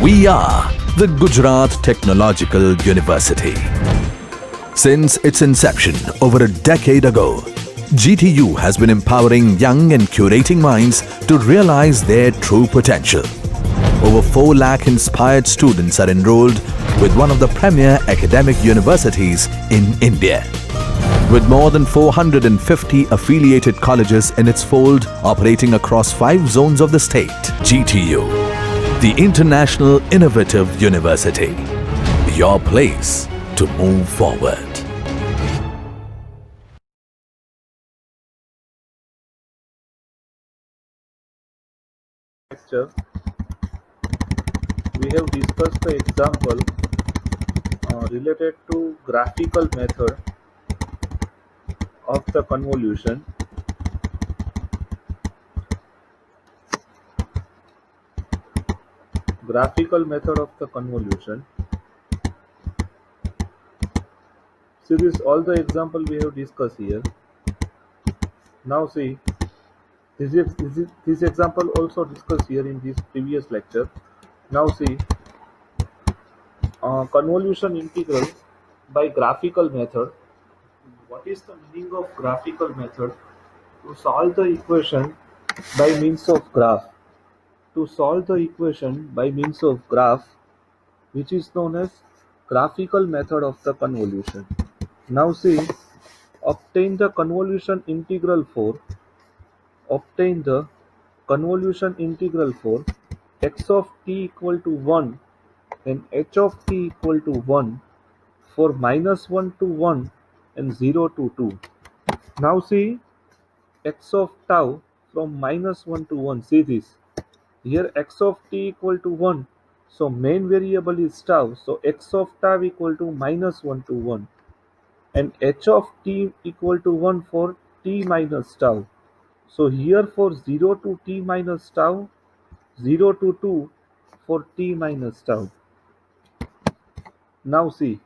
We are the Gujarat Technological University. Since its inception over a decade ago, GTU has been empowering young and curating minds to realize their true potential. Over 4 lakh inspired students are enrolled with one of the premier academic universities in India. With more than 450 affiliated colleges in its fold operating across 5 zones of the state, GTU, the International Innovative University, your place to move forward. Lecture, we have discussed the example related to graphical method of the convolution. Graphical method of the convolution. See this all the example we have discussed here. Now see this example also discussed here in this previous lecture. Now see convolution integral by graphical method. What is the meaning of graphical method? To solve the equation by means of graph. To solve the equation by means of graph, which is known as graphical method of the convolution. Now see, obtain the convolution integral for x of t equal to 1 and h of t equal to 1 for -1 to 1 and 0 to 2. Now see x of tau from -1 to 1. See this. Here x of t equal to 1. So main variable is tau. So x of tau equal to -1 to 1. And h of t equal to 1 for t minus tau. So here for 0 to t minus tau, 0 to 2 for t minus tau. Now see,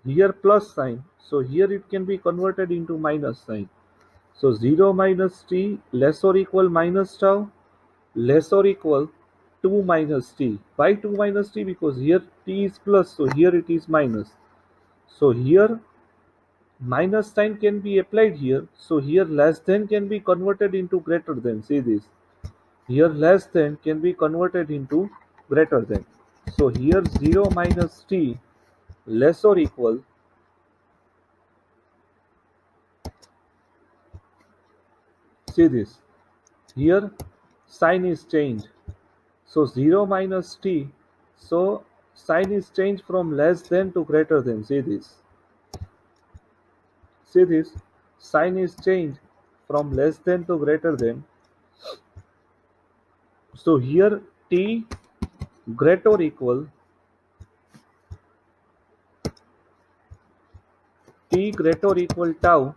here plus sign. So here it can be converted into minus sign. So 0 minus t less or equal minus tau less or equal 2 minus t. Why 2 minus t? Because here t is plus, so here it is minus. So here minus sign can be applied here. So here less than can be converted into greater than. See this. Here less than can be converted into greater than. So here 0 minus t less or equal see this. Here sign is changed. So 0 minus t. So sign is changed from less than to greater than. See this. See this. Sign is changed from less than to greater than. So here t greater or equal t greater or equal tau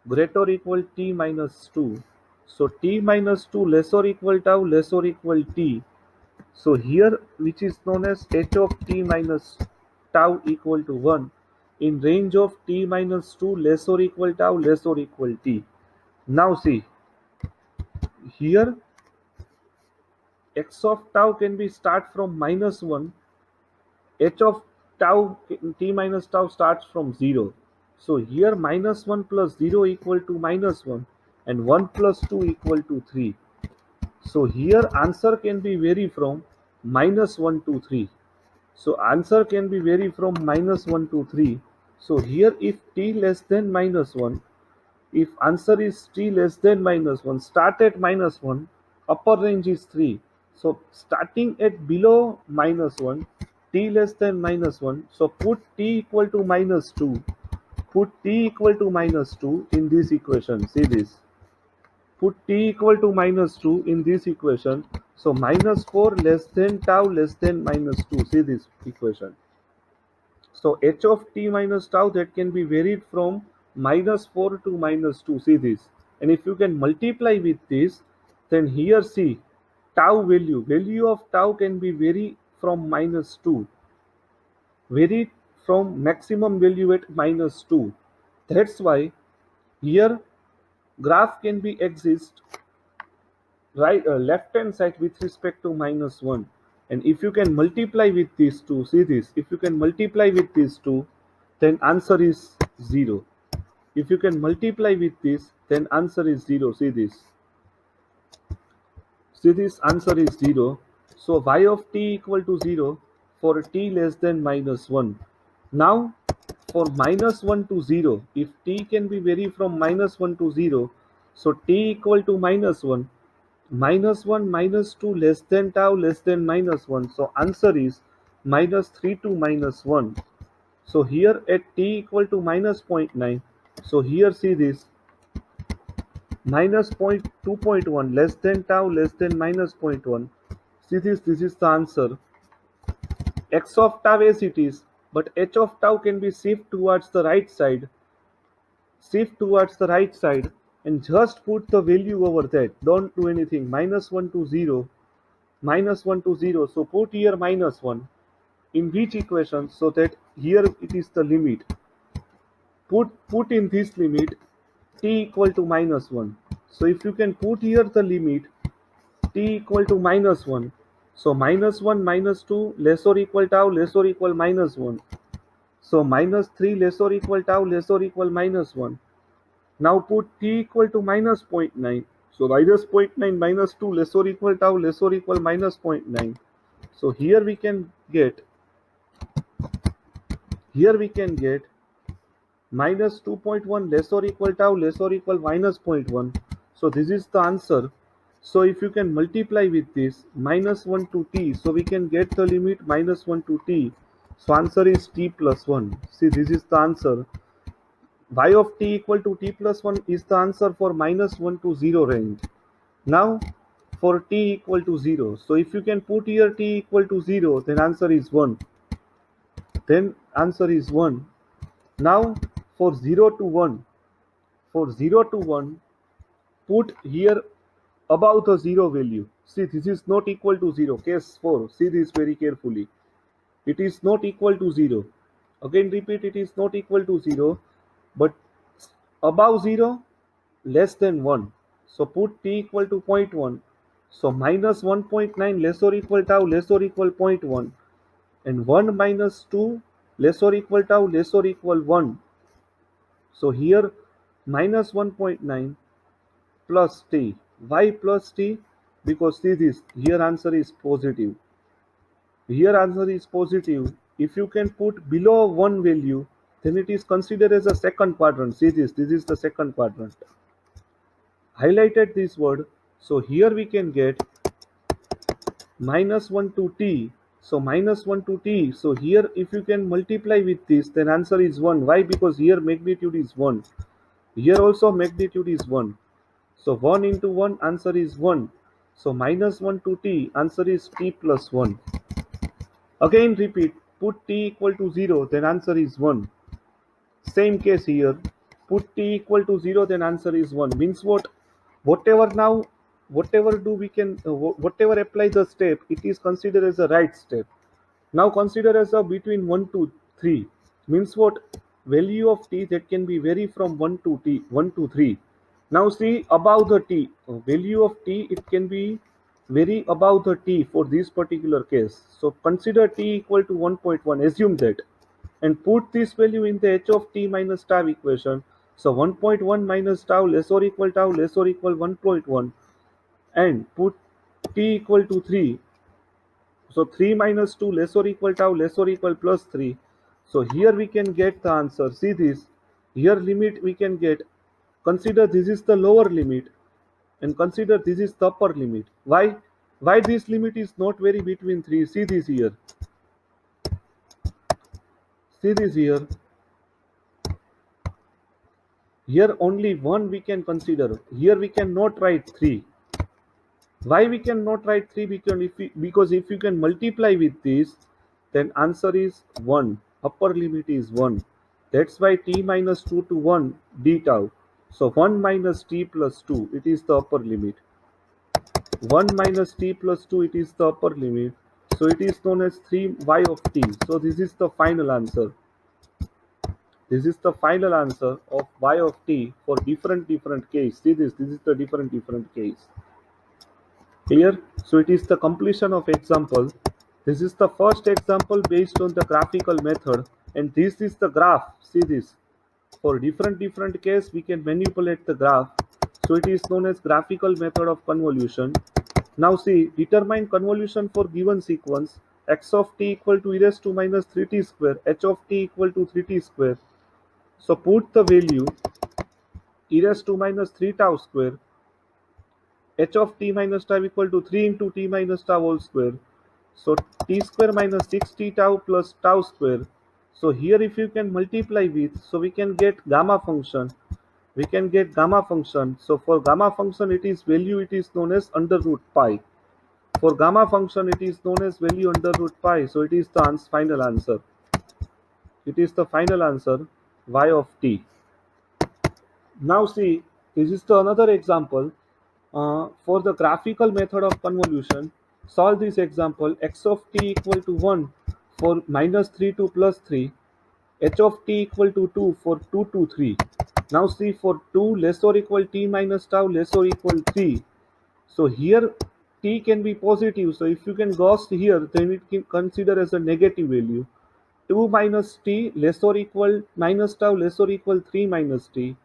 greater or equal t minus 2. So t minus 2 less or equal tau less or equal t. So here which is known as h of t minus tau equal to 1 in range of t minus 2 less or equal tau less or equal t. Now see here x of tau can be start from -1, h of tau t minus tau starts from 0. So here -1 plus 0 equal to -1 and 1 plus 2 equal to 3. So here answer can be vary from -1 to 3. So answer can be vary from -1 to 3. So here if t less than -1, if answer is t less than -1, start at -1, upper range is 3. So starting at below -1, t less than -1, so put t equal to -2. Put t equal to -2 in this equation. See this. Put t equal to -2 in this equation. So -4 less than tau less than -2. See this equation. So h of t minus tau that can be varied from -4 to -2. See this. And if you can multiply with this, then here see tau value of tau can be varied from -2. Varied from maximum value at -2. That's why here graph can be exist right left hand side with respect to -1 And if you can multiply with these two, see this, if you can multiply with these two, then answer is 0. If you can multiply with this, then answer is 0. See this answer is 0. So y of t equal to 0 for t less than minus 1. Now for minus 1 to 0, if t can be vary from minus 1 to 0, so t equal to minus 1, minus 1 minus 2 less than tau less than minus 1. So answer is minus 3 to minus 1. So here at t equal to minus zero point 0.9, so here see this minus 2.1 less than tau less than minus zero point 0.1. See this is the answer. X of tau as it is, but h of tau can be shift towards the right side and just put the value over that. Don't do anything. Minus 1 to 0, minus 1 to 0. So put here minus 1 in which equation, so that here it is the limit. Put in this limit t equal to minus 1. So if you can put here the limit t equal to minus 1, so minus 1 minus 2 less or equal tau less or equal minus 1. So minus 3 less or equal tau less or equal minus 1. Now put t equal to minus zero point 0.9. So minus zero point 0.9 minus 2 less or equal tau less or equal minus zero point 0.9. So here we can get minus 2.1 less or equal tau less or equal minus zero point 0.1. So this is the answer. So if you can multiply with this minus 1 to t, so we can get the limit minus 1 to t. So answer is t plus 1. See, this is the answer. Y of t equal to t plus 1 is the answer for minus 1 to 0 range. Now for t equal to 0. So if you can put here t equal to 0, then answer is 1. Then answer is 1. Now for 0 to 1, put here above the 0 value. See, this is not equal to 0. Case 4. See this very carefully. It is not equal to 0. Again repeat, it is not equal to 0. But above 0, less than 1. So put t equal to 0.1. So minus 1.9 less or equal tau less or equal 0.1. And 1 minus 2 less or equal tau less or equal 1. So here minus 1.9 plus t. Why plus t? Because see this, here answer is positive. Here answer is positive. If you can put below 1 value, then it is considered as a second quadrant. See this is the second quadrant. Highlighted this word. So here we can get minus 1 to t. So minus 1 to t. So here if you can multiply with this, then answer is 1. Why? Because here magnitude is 1. Here also magnitude is 1. So 1 into 1, answer is 1. So minus 1 to t, answer is t plus 1. Again repeat, put t equal to 0, then answer is 1. Same case here, put t equal to 0, then answer is 1. Means what? Whatever apply the step, it is considered as a right step. Now consider as a between 1 to 3. Means what? Value of t that can be vary from 1 to 3. Now see above the t, value of t, it can be vary above the t for this particular case. So consider t equal to 1.1, assume that, and put this value in the h of t minus tau equation. So 1.1 minus tau less or equal 1.1, and put t equal to 3. So 3 minus 2 less or equal tau less or equal plus 3. So here we can get the answer. See this, here limit we can get. Consider this is the lower limit and consider this is the upper limit. Why? Why this limit is not vary between 3? See this here. See this here. Here only 1 we can consider. Here we cannot write 3. Why we cannot write 3? Because if you can multiply with this, then answer is 1. Upper limit is 1. That's why t minus 2 to 1 d tau. So 1 minus t plus 2, it is the upper limit. 1 minus t plus 2, it is the upper limit. So it is known as 3y of t. So this is the final answer. This is the final answer of y of t for different case. See this is the different case. Clear? So it is the completion of example. This is the first example based on the graphical method, and this is the graph. See this. For different case, we can manipulate the graph. So it is known as graphical method of convolution. Now see, determine convolution for given sequence x of t equal to e raised to minus 3t square, h of t equal to 3t square. So put the value e raised to minus 3 tau square, h of t minus tau equal to 3 into t minus tau whole square. So t square minus 6t tau plus tau square. So here if you can multiply with, so we can get gamma function. We can get gamma function. So for gamma function, it is value, it is known as under root pi. For gamma function, it is known as value under root pi. So it is the final answer. It is the final answer, y of t. Now see, this is the another example. For the graphical method of convolution, solve this example x of t equal to 1 for minus 3 to plus 3, h of t equal to 2 for 2 to 3. Now see, for 2 less or equal t minus tau less or equal 3. So here t can be positive. So if you can Gauss here, then it can consider as a negative value. 2 minus t less or equal minus tau less or equal 3 minus t.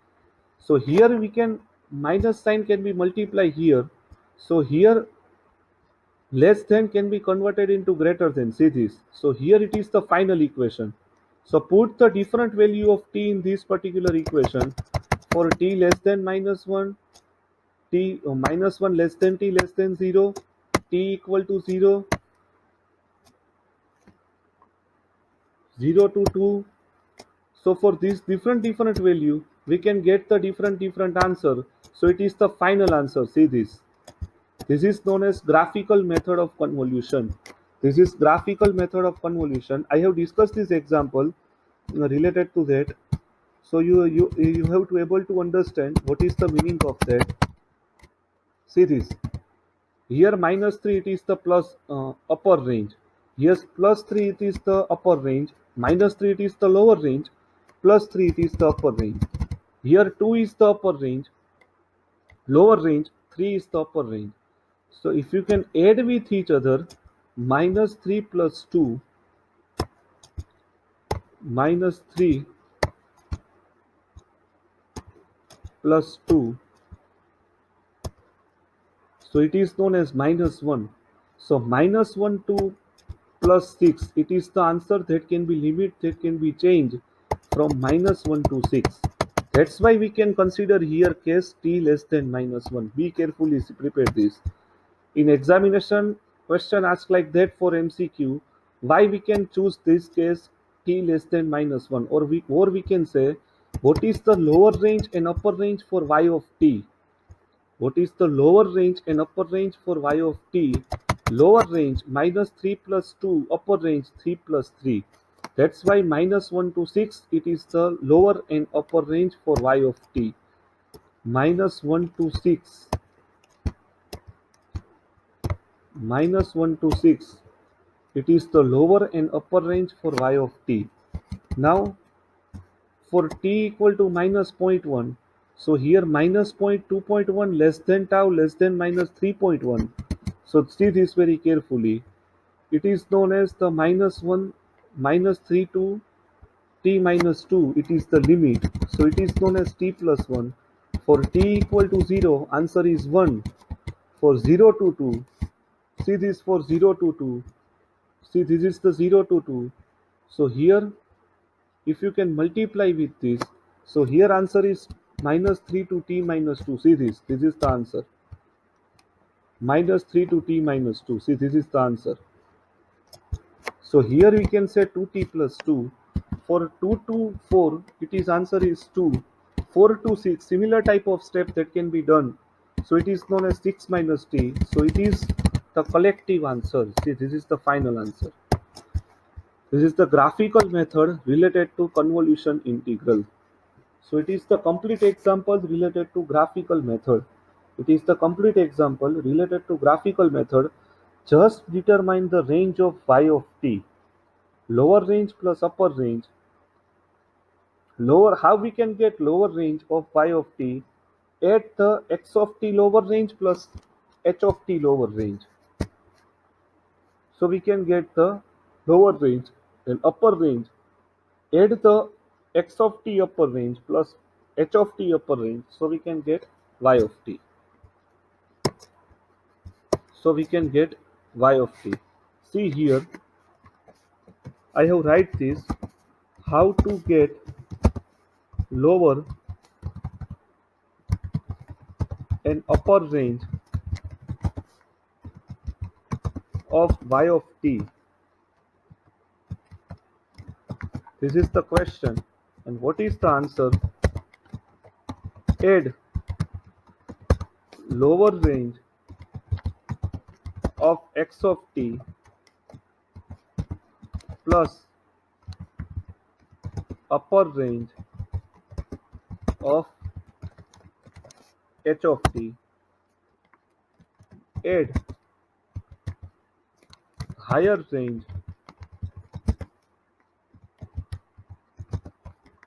So here we can, minus sign can be multiplied here. So here less than can be converted into greater than. See this. So here it is the final equation. So put the different value of t in this particular equation. For t less than minus 1, t minus 1 less than t less than 0, t equal to 0, 0 to 2. So for this different value, we can get the different answer. So it is the final answer. See this. This is known as graphical method of convolution. This is graphical method of convolution. I have discussed this example related to that. So you have to able to understand what is the meaning of that. See this. Here minus 3 it is the plus upper range. Here plus 3 it is the upper range. Minus 3 it is the lower range. Plus 3 it is the upper range. Here 2 is the upper range. Lower range 3 is the upper range. So if you can add with each other, minus 3 plus 2, minus 3 plus 2, so it is known as minus 1. So minus 1 to plus 6, it is the answer that can be limit, that can be changed from minus 1 to 6. That's why we can consider here case t less than minus 1. Be carefully prepare this. In examination, question asked like that for MCQ, why we can choose this case t less than minus 1, or we can say what is the lower range and upper range for y of t. What is the lower range and upper range for y of t? Lower range minus 3 plus 2, upper range 3 plus 3. That's why minus 1 to 6, it is the lower and upper range for y of t. Minus 1 to 6. Minus 1 to 6. It is the lower and upper range for y of t. Now for t equal to minus 0.1, so here minus 0.2.1 less than tau less than minus 3.1. So see this very carefully. It is known as the minus 1 minus 3 to t minus 2. It is the limit. So it is known as t plus 1. For t equal to 0, answer is 1. For 0 to 2, see this, for 0 to 2. See, this is the 0 to 2. So here, if you can multiply with this, so here answer is minus 3 to t minus 2. See this, this is the answer. Minus 3 to t minus 2. See, this is the answer. So here we can say 2t plus 2. For 2 to 4, it is answer is 2. 4 to 6, similar type of step that can be done. So it is known as 6 minus t. So it is the collective answer. See, this is the final answer. This is the graphical method related to convolution integral. So it is the complete example related to graphical method. It is the complete example related to graphical method. Just determine the range of y of t. Lower range plus upper range. Lower, how we can get lower range of y of t? Add the x of t lower range plus h of t lower range. So we can get the lower range and upper range. Add the x of t upper range plus h of t upper range. So we can get y of t. So we can get y of t. See here, I have write this how to get lower and upper range of y of t. This is the question. And what is the answer? Add lower range of x of t plus upper range of h of t. Add higher range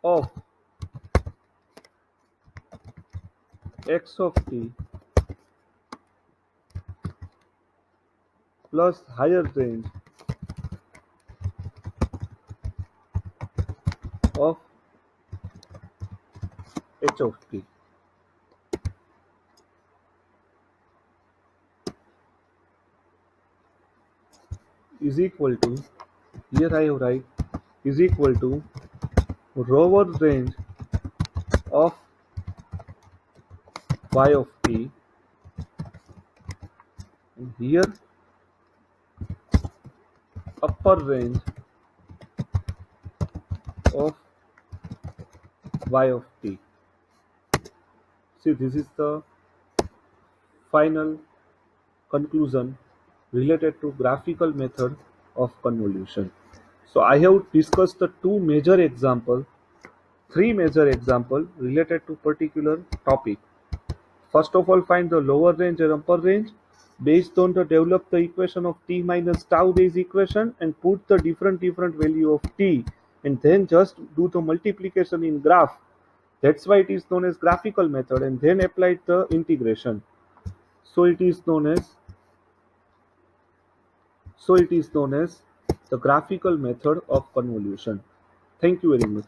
of x of t plus higher range of h of t is equal to, here I write, is equal to lower range of y of t, and here upper range of y of t. See, this is the final conclusion related to graphical method of convolution. So I have discussed the three major example related to particular topic. First of all, find the lower range and upper range based on the develop the equation of t minus tau base equation and put the different value of t, and then just do the multiplication in graph. That's why it is known as graphical method, and then apply the integration. So it is known as the graphical method of convolution. Thank you very much.